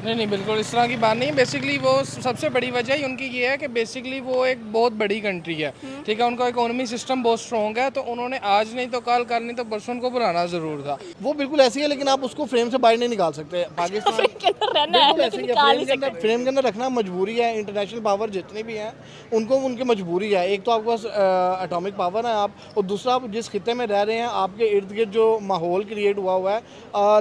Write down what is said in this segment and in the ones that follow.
नहीं नहीं, बिल्कुल इस तरह की बात नहीं है। बेसिकली वो सबसे बड़ी वजह ही उनकी ये है कि बेसिकली वो एक बहुत बड़ी कंट्री है, ठीक है। उनका इकोनॉमी सिस्टम बहुत स्ट्रॉन्ग है, तो उन्होंने आज नहीं तो कल नहीं तो परसों उनको बुलाना ज़रूर था। वो बिल्कुल ऐसी है, लेकिन आप उसको फ्रेम से बाहर नहीं निकाल सकते। पाकिस्तान फ्रेम के अंदर रहना है बिल्कुल ऐसे लेकिन ही है, निकाल फ्रेम नहीं के अंदर सकते। रखना मजबूरी है। इंटरनेशनल पावर जितनी भी हैं उनको उनकी मजबूरी है। एक तो आपके पास एटॉमिक पावर है आप, और दूसरा आप जिस खिते में रह रहे हैं आपके इर्द गिर्द जो माहौल क्रिएट हुआ है,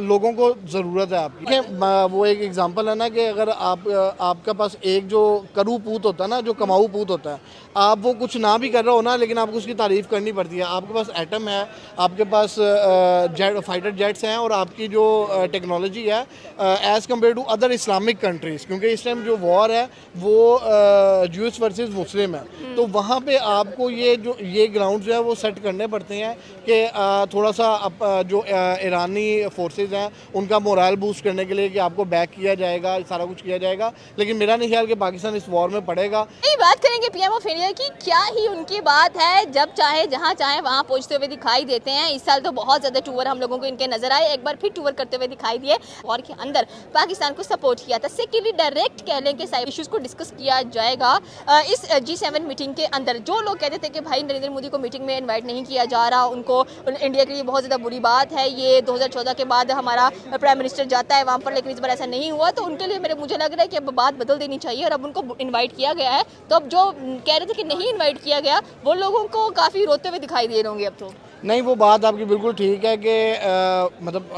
लोगों को ज़रूरत है आपकी। देखिए, वो एक एग्जांपल है ना कि अगर आपके पास एक जो करू पूत होता है ना, जो कमाऊ पूत होता है, आप वो कुछ ना भी कर रहे हो ना, लेकिन आपको उसकी तारीफ़ करनी पड़ती है। आपके पास एटम है, आपके पास फाइटर जेट्स हैं, और आपकी जो टेक्नोलॉजी है as compared to other Islamic countries, क्योंकि इस टाइम जो वॉर है वो ज्यूस वर्सेस मुस्लिम है, तो वहाँ पे आपको ये ग्राउंड जो है वो सेट करने पड़ते हैं कि थोड़ा सा जो ईरानी फोर्सेज हैं उनका मोरल बूस्ट करने के लिए कि आपको बैक किया जाएगा, सारा कुछ किया जाएगा। लेकिन मेरा नहीं ख्याल कि पाकिस्तान इस वॉर में पड़ेगा। यही बात करेंगे पीएम ऑफ इंडिया की, क्या ही उनकी बात है, जब चाहे जहां चाहे वहां पहुंचते हुए दिखाई देते हैं। इस साल तो बहुत ज्यादा टूर हम लोगों को इनके नजर आए, एक बार फिर टूर करते हुए दिखाई दिए और के अंदर पाकिस्तान को सपोर्ट किया था। सेकेंडली डायरेक्ट कह लें कि साइड इश्यूज को डिस्कस किया जाएगा इस G7 मीटिंग के अंदर। जो लोग कहते थे कि भाई नरेंद्र मोदी को मीटिंग में इन्वाइट नहीं किया जा रहा, उनको इंडिया के लिए बहुत ज़्यादा बुरी बात है, ये 2014 के बाद हमारा प्राइम मिनिस्टर जाता है वहाँ पर, लेकिन इस बार ऐसा नहीं हुआ, तो उनके लिए मुझे लग रहा है कि अब बात बदल देनी चाहिए और अब उनको इन्वाइट किया गया है। तो अब जो कह रहे थे कि नहीं इन्वाइट किया गया, वो लोगों को काफ़ी रोते हुए दिखाई दे रहे होंगे अब तो। नहीं, वो बात आपकी बिल्कुल ठीक है कि मतलब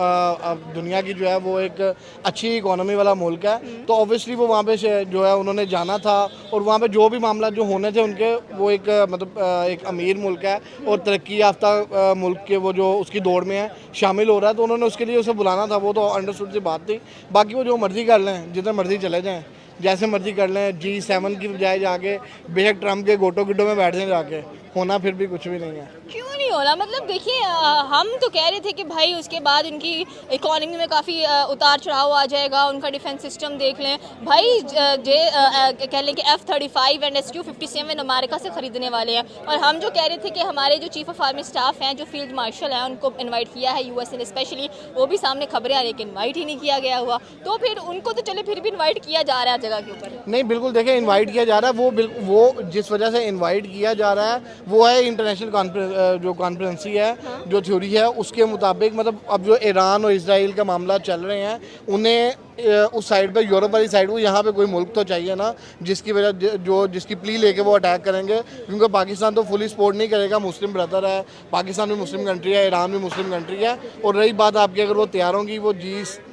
अब दुनिया की जो है वो एक अच्छी इकोनॉमी वाला मुल्क है, तो ऑब्वियसली वो वहाँ पे जो है उन्होंने जाना था, और वहाँ पे जो भी मामला जो होने थे उनके, वो एक मतलब एक अमीर मुल्क है और तरक्की याफ्ता मुल्क के वो जो उसकी दौड़ में है शामिल हो रहा है, तो उन्होंने उसके लिए उसे बुलाना था। वो तो अंडरस्टूड सी बात थी। बाकी वो जो मर्ज़ी कर लें, जिधर मर्ज़ी चले जाएँ, जैसे मर्ज़ी कर लें। G7 की बजाय जाके बेशक ट्रम्प के गोटो गिड्डो में बैठ जाएं, जाके होना फिर भी कुछ भी नहीं है। क्यों नहीं हो रहा? मतलब देखिए, हम तो कह रहे थे कि भाई उसके बाद इनकी इकोनॉमी में काफ़ी उतार चढ़ाव आ जाएगा, उनका डिफेंस सिस्टम देख लें भाई। कह लें कि F-35 एंड SU-57 अमेरिका से ख़रीदने वाले हैं, और हम जो कह रहे थे कि हमारे जो चीफ ऑफ आर्मी स्टाफ हैं, जो फील्ड मार्शल हैं, उनको इन्वाइट किया है US ने स्पेशली, वो भी सामने खबरें आ रही है कि इन्वाइट ही नहीं किया गया हुआ। तो फिर उनको तो चले फिर भी इन्वाइट किया जा रहा है जगह के ऊपर। नहीं, बिल्कुल देखिए, इनवाइट किया जा रहा है। वो जिस वजह से इनवाइट किया जा रहा है वो है इंटरनेशनल जो कॉन्फ्रेंसी है, जो थ्योरी है उसके मुताबिक। मतलब अब जो ईरान और इसराइल का मामला चल रहे हैं, उन्हें उस साइड पे, यूरोप वाली साइड को, यहाँ पे कोई मुल्क तो चाहिए ना जिसकी वजह जिसकी प्ली लेके वो अटैक करेंगे, क्योंकि पाकिस्तान तो फुली सपोर्ट नहीं करेगा। मुस्लिम ब्रदर है, पाकिस्तान भी मुस्लिम कंट्री है, ईरान भी मुस्लिम कंट्री है। और रही बात आपकी, अगर वो तैयार होंगी वो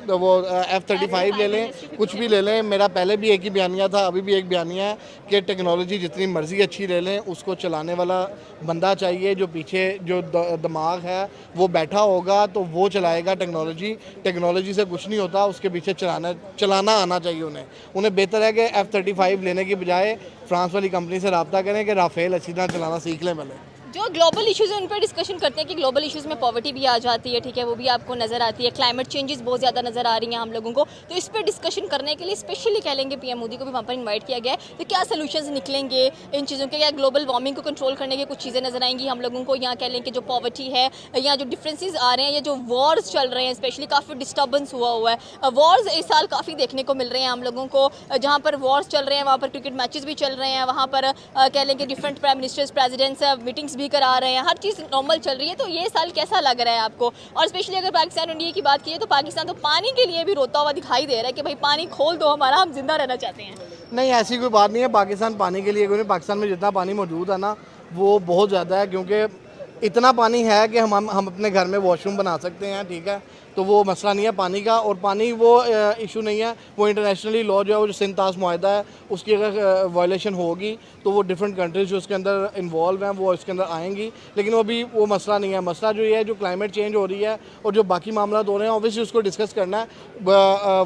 F-35 ले लें, कुछ भी ले लें। मेरा पहले भी एक ही बयानिया था, अभी भी एक बयानिया है कि टेक्नोलॉजी जितनी मर्जी अच्छी ले लें, उसको चलाने वाला बंदा चाहिए, जो पीछे जो दिमाग है वो बैठा होगा, तो वो चलाएगा टेक्नोलॉजी से कुछ नहीं होता, उसके पीछे चलाना आना चाहिए उन्हें बेहतर है कि F-35 लेने की बजाय फ्रांस वाली कंपनी से रब्ता करें कि राफेल अच्छी तरह चलाना सीख लें पहले। जो ग्लोबल इश्यूज़ हैं उन पर डिस्कशन करते हैं कि ग्लोबल इश्यूज़ में पॉवर्टी भी आ जाती है, ठीक है, वो भी आपको नज़र आती है, क्लाइमेट चेंजेस बहुत ज़्यादा नज़र आ रही हैं हम लोगों को। तो इस पर डिस्कशन करने के लिए स्पेशली कह लेंगे पीएम मोदी को भी वहाँ पर इन्वाइट किया गया है। तो क्या सोल्यूशंस निकलेंगे इन चीज़ों के? क्या ग्लोबल वार्मिंग को कंट्रोल करने की कुछ चीज़ें नज़र आएंगी हम लोगों को? यहाँ कह लें कि जो पॉवर्टी है, या जो डिफरेंसेस आ रहे हैं, या जो वॉर्स चल रहे हैं, स्पेशली काफ़ी डिस्टर्बेंस हुआ है। वॉर्स इस साल काफ़ी देखने को मिल रहे हैं हम लोगों को। जहाँ पर वॉर्स चल रहे हैं वहाँ पर क्रिकेट मैचेस भी चल रहे हैं, वहाँ पर कह लें कि different prime ministers, presidents meetings भी करा रहे हैं, हर चीज़ नॉर्मल चल रही है। तो ये साल कैसा लग रहा है आपको? और स्पेशली अगर पाकिस्तान इंडिया की बात की तो पाकिस्तान तो पानी के लिए भी रोता हुआ दिखाई दे रहा है कि भाई पानी खोल दो हमारा, हम जिंदा रहना चाहते हैं। नहीं, ऐसी कोई बात नहीं है। पाकिस्तान पानी के लिए कोई नहीं। पाकिस्तान में जितना पानी मौजूद है ना, वो बहुत ज़्यादा है, क्योंकि इतना पानी है कि हम अपने घर में वॉशरूम बना सकते हैं, ठीक है। तो वो मसला नहीं है पानी का, और पानी वो इशू नहीं है। वो इंटरनेशनली लॉ जो है, वो जो सिंतास मुआहदा है, उसकी अगर वायलेशन होगी तो वो डिफरेंट कंट्रीज जो उसके अंदर इन्वॉल्व हैं वो इसके अंदर आएंगी। लेकिन वो भी वो मसला नहीं है। मसला जो ये है, जो क्लाइमेट चेंज हो रही है और जो बाकी मामला हो रहे हैं, ऑब्वियसली उसको डिस्कस करना है।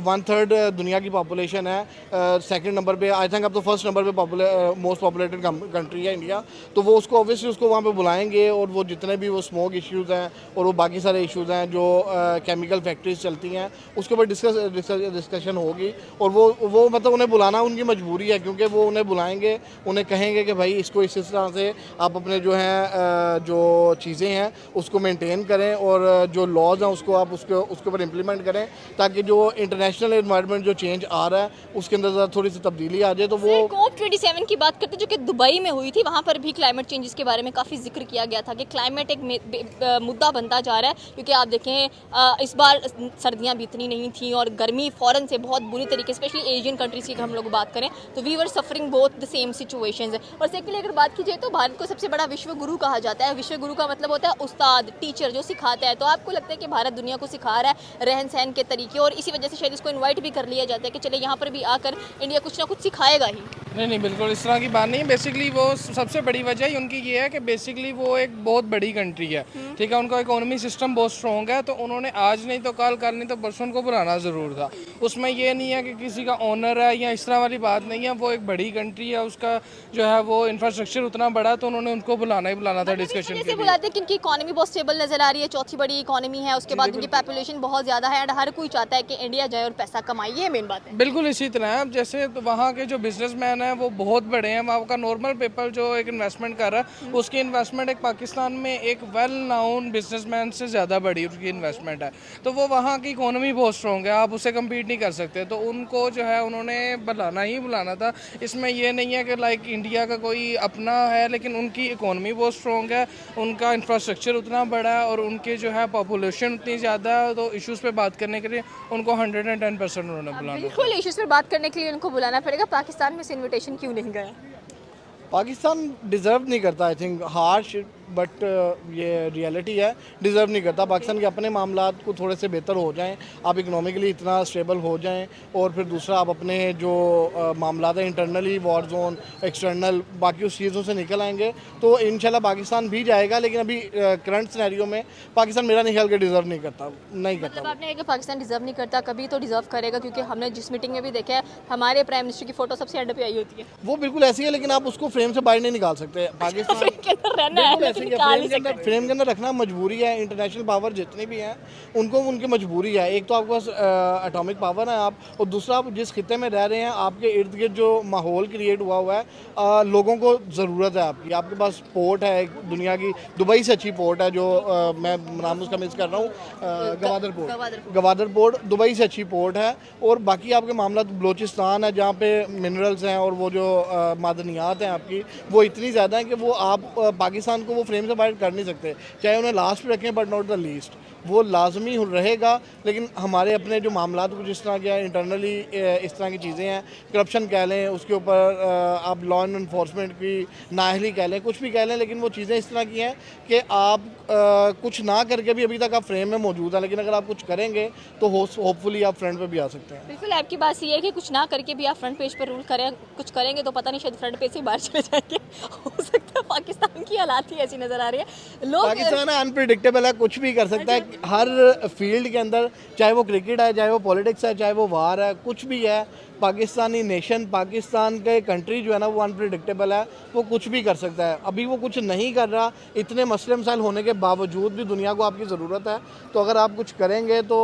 1/3 दुनिया की पॉपुलेशन है, सेकंड नंबर पे, आई थिंक अब तो फर्स्ट नंबर पे मोस्ट पॉपुलेटेड कंट्री है इंडिया। तो वो उसको ऑब्वियसली उसको वहाँ पे बुलाएंगे, और वो जितने भी वो स्मोक इश्यूज़ हैं और वो बाकी सारे इश्यूज़ हैं जो केमिकल फैक्ट्रीज चलती हैं, उसके ऊपर डिस्कशन होगी। और वो मतलब उन्हें बुलाना उनकी मजबूरी है, क्योंकि वो उन्हें बुलाएंगे, उन्हें कहेंगे कि भाई इसको इस तरह से आप अपने जो हैं जो चीज़ें हैं उसको मेंटेन करें, और जो लॉज हैं उसको आप उसके ऊपर इम्प्लीमेंट करें, ताकि जो इंटरनेशनल एनवायरनमेंट जो चेंज आ रहा है उसके अंदर ज़रा थोड़ी सी तब्दीली आ जाए। तो वो COP27 की बात करते जो कि दुबई में हुई थी, वहाँ पर भी क्लाइमेट चेंजेस के बारे में काफ़ी जिक्र किया गया था कि क्लाइमेट एक मुद्दा बनता जा रहा है, क्योंकि आप देखें इस बार सर्दियाँ भी इतनी नहीं थी और गर्मी फ़ौरन से बहुत बुरी तरीके, स्पेशली एशियन कंट्रीज़ की हम लोग बात करें तो we were suffering both the same situations. और सेकेंडली अगर बात की जाए तो भारत को सबसे बड़ा विश्व गुरु कहा जाता है। विश्व गुरु का मतलब होता है उस्ताद, टीचर जो सिखाता है। तो आपको लगता है कि भारत दुनिया को सिखा रहा है रहन सहन के तरीके, और इसी वजह से शायद इसको इन्वाइट भी कर लिया जाता है कि चले यहाँ पर भी आकर इंडिया कुछ ना कुछ सिखाएगा ही? नहीं, बिल्कुल इस तरह की बात नहीं है। बेसिकली वो सबसे बड़ी वजह ही उनकी ये है कि बेसिकली वो एक बहुत बड़ी कंट्री है, ठीक है। उनका इकोनॉमी सिस्टम बहुत स्ट्रॉन्ग है, तो उन्होंने आज नहीं तो कल नहीं तो परसों उनको बुलाना ज़रूर था। उसमें ये नहीं है कि किसी का ऑनर है या इस तरह वाली बात नहीं है। वो एक बड़ी कंट्री है, उसका जो है वो इंफ्रास्ट्रक्चर उतना बड़ा, तो उन्होंने उनको बुलाना ही बुलाना था डिस्कशन के लिए। बुलाते हैं कि इनकी इकोनॉमी बहुत स्टेबल नजर आ रही है, चौथी बड़ी इकोनॉमी है, उसके बाद उनकी पॉपुलेशन बहुत ज़्यादा है, एंड हर कोई चाहता है कि इंडिया जाए और पैसा कमाए। ये मेन बात है। बिल्कुल इसी तरह है। अब जैसे तो वहाँ के जो बिजनेसमैन हैं वो बहुत बड़े हैं। वहाँ का नॉर्मल पीपल जो एक इन्वेस्टमेंट कर रहा है, उसकी इन्वेस्टमेंट एक पाकिस्तान में एक वेल नाउन बिजनेसमैन से ज़्यादा बड़ी उसकी इन्वेस्टमेंट है। तो वो वहाँ की इकोनॉमी बहुत स्ट्रॉन्ग है, आप उससे कम्पीट नहीं कर सकते। तो उनको जो है उन्होंने बुलाना ही बुलाना था। इसमें ये नहीं है कि लाइक इंडिया का कोई अपना है, लेकिन उनकी इकोनॉमी बहुत स्ट्रॉन्ग है, उनका इंफ्रास्ट्रक्चर उतना बड़ा है और उनके जो है पॉपुलेशन उतनी ज़्यादा है। तो इश्यूज़ पे बात करने के लिए उनको 110% उन्होंने बुलाना। बिल्कुल इश्यूज पर बात करने के लिए उनको बुलाना पड़ेगा। पाकिस्तान में इस इनविटेशन क्यों नहीं गया? पाकिस्तान डिज़र्व नहीं करता, आई थिंक हार्श बट ये रियलिटी है, डिज़र्व नहीं करता। पाकिस्तान के अपने मामलात को थोड़े से बेहतर हो जाएं, आप इकनॉमिकली इतना स्टेबल हो जाएं, और फिर दूसरा आप अपने जो मामलात हैं इंटरनली, वॉर जोन, एक्सटर्नल, बाकी उस चीज़ों से निकल आएंगे तो इंशाल्लाह पाकिस्तान भी जाएगा। लेकिन अभी करंट सिनेरियो में पाकिस्तान मेरा नहीं ख्याल कि डिज़र्व नहीं करता, नहीं करता। मतलब आपने कहा कि पाकिस्तान डिजर्व नहीं करता, कभी तो डिजर्व करेगा, क्योंकि हमने जिस मीटिंग में भी देखा है हमारे प्राइम मिनिस्टर की फोटो सबसे एंड पे आई होती है। वो बिल्कुल ऐसी है, लेकिन आप उसको फ्रेम से बाहर नहीं निकाल सकते। पाकिस्तान के अंदर रहना है, लेकिन निकाल नहीं सकते। फ्रेम के अंदर रखना मजबूरी है। इंटरनेशनल पावर जितनी भी हैं उनको उनकी मजबूरी है। एक तो आपके पास एटॉमिक पावर है आप, और दूसरा आप जिस खिते में रह रहे हैं आपके इर्द गिर्द जो माहौल क्रिएट हुआ है, लोगों को ज़रूरत है आपकी। आपके पास पोर्ट है, एक दुनिया की दुबई से अच्छी पोर्ट है, जो मैं नाम उसका मिस कर रहा हूँ, गवादर पोर्ट दुबई से अच्छी पोर्ट है। और बाकी आपके मामला बलोचिस्तान है, जहाँ पे मिनरल्स हैं और वो जो मादनियात हैं आपकी, वो इतनी ज़्यादा हैं कि वो आप पाकिस्तान को वो फ्रेम से बाहर कर नहीं सकते। चाहे उन्हें लास्ट पे रखें बट नॉट द लीस्ट, वो लाजमी रहेगा। लेकिन हमारे अपने जो मामलात को जिस तरह के इंटरनली इस तरह की चीज़ें हैं, करप्शन कह लें, उसके ऊपर आप लॉ एंड इन्फोर्समेंट की नाअहली कह लें, कुछ भी कह लें, लेकिन वो चीज़ें इस तरह की हैं कि आप कुछ ना करके भी अभी तक आप फ्रेम में मौजूद हैं, लेकिन अगर आप कुछ करेंगे तो होपफुली आप फ्रंट पे भी आ सकते हैं। बिल्कुल आपकी बात सही है कि कुछ ना करके भी आप फ्रंट पेज पर रूल करें, कुछ करेंगे तो पता नहीं शायद फ्रंट पेज से बाहर चले जाएंगे। हो सकता है पाकिस्तान की हालात ही ऐसी नज़र आ रही है। लोग पाकिस्तान अनप्रिडिक्टेबल है, कुछ भी कर सकता है हर फील्ड के अंदर, चाहे वो क्रिकेट है, चाहे वो पॉलिटिक्स है, चाहे वो वार है, कुछ भी है। पाकिस्तानी नेशन, पाकिस्तान के कंट्री जो है ना वो अनप्रिडिक्टेबल है, वो कुछ भी कर सकता है। अभी वो कुछ नहीं कर रहा, इतने मसले मसाइल होने के बावजूद भी दुनिया को आपकी ज़रूरत है। तो अगर आप कुछ करेंगे तो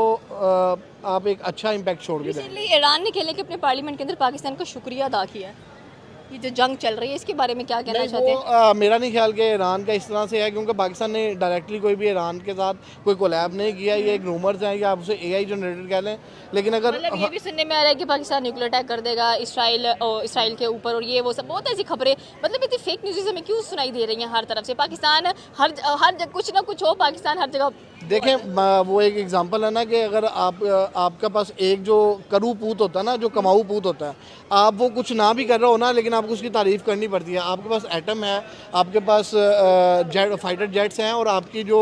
आप एक अच्छा इम्पैक्ट छोड़ के जाएंगे। ईरान ने खेलने के अपने पार्लियामेंट के अंदर पाकिस्तान का शुक्रिया अदा किया है। ये जो जंग चल रही है इसके बारे में क्या कहना चाहते हैं? मेरा नहीं ख्याल कि ईरान का इस तरह से है, क्योंकि पाकिस्तान ने डायरेक्टली कोई भी ईरान के साथ कोई कोलैब नहीं किया। ये एक रूमर्स हैं, या आप उसे AI जनरेटेड कह लें। लेकिन अगर मतलब ये भी सुनने में आ रहा है कि पाकिस्तान न्यूक्लियर अटैक कर देगा इसराइल के ऊपर, और ये वो सब बहुत ऐसी खबरें, मतलब इतनी फेक न्यूज़ हमें क्यों सुनाई दे रही हैं हर तरफ से? पाकिस्तान हर जगह कुछ ना कुछ हो, पाकिस्तान हर जगह। देखें, वो एक एग्जांपल है ना कि अगर आपके पास एक जो करू पूत होता है ना, जो कमाऊ पूत होता है, आप वो कुछ ना भी कर रहे हो ना, लेकिन आपको उसकी तारीफ़ करनी पड़ती है। आपके पास एटम है, आपके पास फाइटर जेट्स हैं, और आपकी जो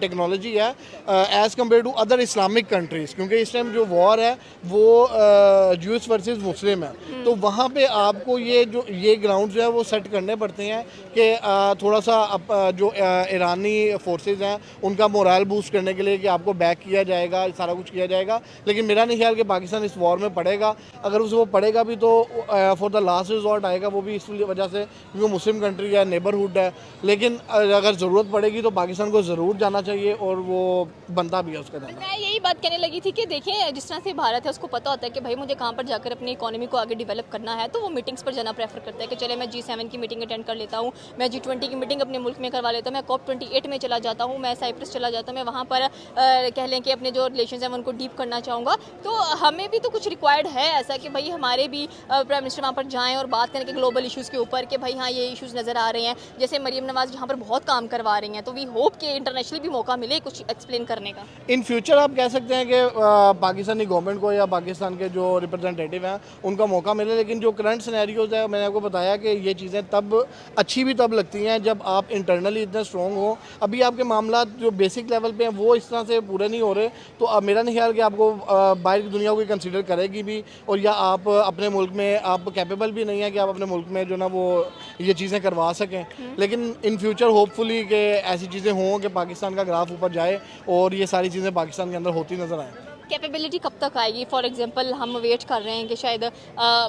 टेक्नोलॉजी है as compared to other Islamic countries, क्योंकि इस टाइम जो वॉर है वो ज्यूस वर्सेस मुस्लिम है। तो वहाँ पे आपको ये ग्राउंड जो है वो सेट करने पड़ते हैं कि थोड़ा सा जो ईरानी फोर्सेस हैं उनका मोरल बूस्ट बूस्ट करने के लिए कि आपको बैक किया जाएगा, सारा कुछ किया जाएगा, लेकिन मेरा नहीं ख्याल कि पाकिस्तान इस वॉर में पड़ेगा। अगर उसे वो पड़ेगा भी तो फॉर द लास्ट रिजॉर्ट आएगा, वो भी इस वजह से क्योंकि मुस्लिम कंट्री है, नेबरहुड है। लेकिन अगर ज़रूरत पड़ेगी तो पाकिस्तान को ज़रूर जाना चाहिए और वो बनता भी है उसका जाना। मैं यही बात कहने लगी थी कि देखें, जिस तरह से भारत है उसको पता होता है कि भाई मुझे कहाँ पर जाकर अपनी इकोनॉमी को आगे डेवलप करना है, तो वो मीटिंग्स पर जाना प्रेफर करता है कि चले मैं G7 की मीटिंग अटेंड कर लेता हूँ, मैं G20 की मीटिंग अपने मुल्क में करवा लेता हूँ, मैं COP28 में चला जाता हूँ, मैं साइप्रस चला जाता हूँ, मैं वहाँ पर कह लें कि अपने जो रिलेशन हैं उनको डीप करना चाहूँगा। तो हमें भी तो कुछ रिक्वायर्ड है ऐसा कि भाई हमारे भी प्राइम मिनिस्टर वहाँ पर जाएँ और बात करें कि ग्लोबल इशूज़ के ऊपर कि भाई हाँ ये इशूज़ नज़र आ रहे हैं। जैसे मरीम नवाज़ यहाँ पर बहुत काम करवा रही हैं, तो वी होप कि इंटरनेशनली भी मौका मिले कुछ एक्सप्लेन करने का। इन फ्यूचर आप कह सकते हैं कि पाकिस्तानी गवर्नमेंट को या पाकिस्तान के जो रिप्रेजेंटेटिव हैं उनका मौका मिले, लेकिन जो करंट सिनेरियोज है मैंने आपको बताया कि ये चीज़ें तब अच्छी भी तब लगती हैं जब आप इंटरनली इतने स्ट्रॉन्ग हो। अभी आपके मामला जो बेसिक लेवल पे हैं वो इस तरह से पूरे नहीं हो रहे, तो अब मेरा नहीं ख्याल कि आपको बाहर की दुनिया को कंसिडर करेगी भी, और या आप अपने मुल्क में आप कैपेबल भी नहीं है कि आप अपने मुल्क में जो ना वो ये चीज़ें करवा सकें। लेकिन इन फ्यूचर होपफुली कि ऐसी चीज़ें हों कि पाकिस्तान का ग्राफ ऊपर जाए और ये सारी चीज़ें पाकिस्तान के अंदर होती नज़र आएँ। कैपेबिलिटी कब तक आएगी? फॉर एग्जांपल हम वेट कर रहे हैं कि शायद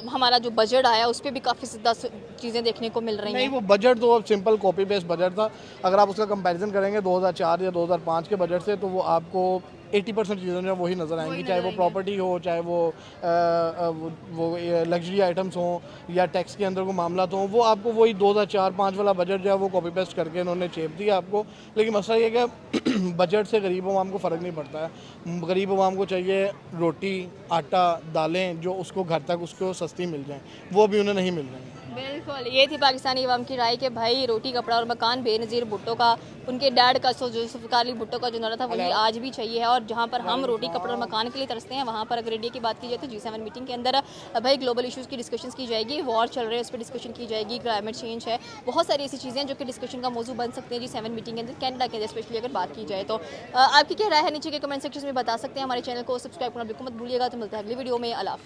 हमारा जो बजट आया उस पर भी काफ़ी ज़्यादा चीज़ें देखने को मिल रही नहीं, हैं। वो बजट तो सिंपल कॉपी पेस्ट बजट था। अगर आप उसका कंपैरिजन करेंगे 2004 या 2005 के बजट से, तो वो आपको 80% चीज़ें जो है वही नज़र आएंगी, चाहे वो प्रॉपर्टी हो, चाहे वो लग्जरी आइटम्स हों या टैक्स के अंदर को मामला हो, वो आपको वही 2004-05 वाला बजट जो है वो कॉपी पेस्ट करके इन्होंने चेप दिया आपको। लेकिन मसला ये है कि बजट से गरीब अवाम को फ़र्क नहीं पड़ता है। गरीब अवाम को चाहिए रोटी, आटा, दालें जो उसको घर तक उसको सस्ती मिल जाएँ, वो भी उन्हें नहीं मिल रही हैं। बिल्कुल, ये थी पाकिस्तानी अवाम की राय कि भाई रोटी, कपड़ा और मकान बेनज़ीर भुट्टो का, उनके डैड का जो जुल्फ़िकार अली भुट्टो का जो नारा था वही आज भी चाहिए है। और जहाँ पर हम रोटी, कपड़ा और मकान के लिए तरसते हैं, वहाँ पर अगर इंडिया की बात की जाए तो G7 मीटिंग के अंदर भाई ग्लोबल इशूज़ की डिस्कशंस की जाएगी, वॉर चल रहे हैं उस पर डिस्कशन की जाएगी, क्लाइमेट चेंज है, बहुत सारी ऐसी चीज़ें हैं जो कि डिस्कशन का मौजू बन सकते हैं G7 मीटिंग के अंदर, कैनेडा के अंदर स्पेशली अगर बात की जाए तो। आपकी क्या राय है नीचे के कमेंट सेक्शन में बता सकते हैं। हमारे चैनल को सब्सक्राइब करना बिल्कुल मत भूलिएगा। तो मिलता है अगली वीडियो में। अल्लाह हाफ़िज़।